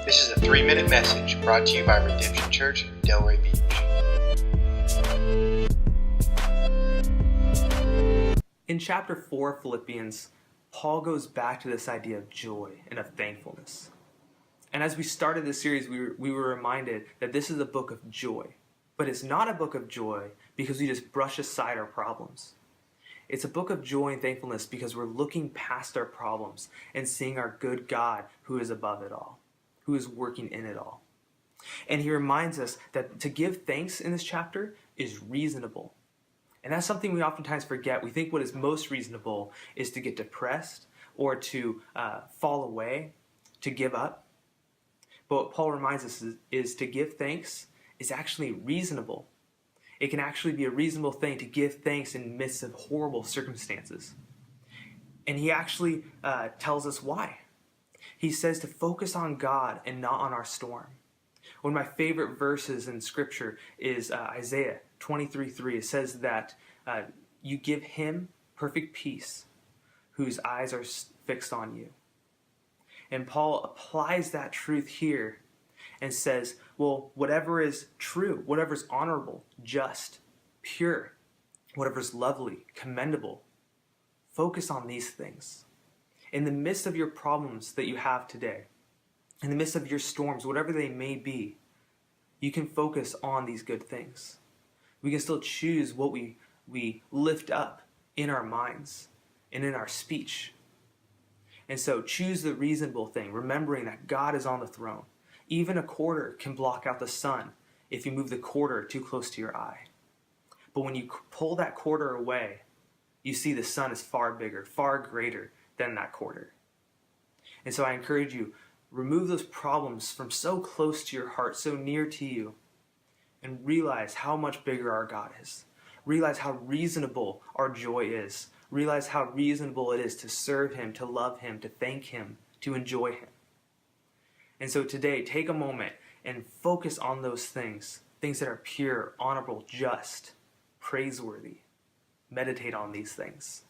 This is a 3-minute message brought to you by Redemption Church, Delray Beach. In chapter 4 of Philippians, Paul goes back to this idea of joy and of thankfulness. And as we started this series, we were reminded that this is a book of joy. But it's not a book of joy because we just brush aside our problems. It's a book of joy and thankfulness because we're looking past our problems and seeing our good God who is above it all, who is working in it all. And he reminds us that to give thanks in this chapter is reasonable. And that's something we oftentimes forget. We think what is most reasonable is to get depressed or to fall away, to give up. But what Paul reminds us is to give thanks is actually reasonable. It can actually be a reasonable thing to give thanks in the midst of horrible circumstances. And he actually tells us why. He says to focus on God and not on our storm. One of my favorite verses in Scripture is Isaiah 23:3. It says that you give him perfect peace whose eyes are fixed on you. And Paul applies that truth here and says, well, whatever is true, whatever is honorable, just, pure, whatever is lovely, commendable, focus on these things. In the midst of your problems that you have today, in the midst of your storms, whatever they may be, you can focus on these good things. We can still choose what we lift up in our minds and in our speech. And so choose the reasonable thing, remembering that God is on the throne. Even a quarter can block out the sun if you move the quarter too close to your eye. But when you pull that quarter away, you see the sun is far bigger, far greater than that quarter. And so I encourage you, remove those problems from so close to your heart, so near to you, and realize how much bigger our God is. Realize how reasonable our joy is. Realize how reasonable it is to serve Him, to love Him, to thank Him, to enjoy Him. And so today, take a moment and focus on those things that are pure, honorable, just, praiseworthy. Meditate on these things.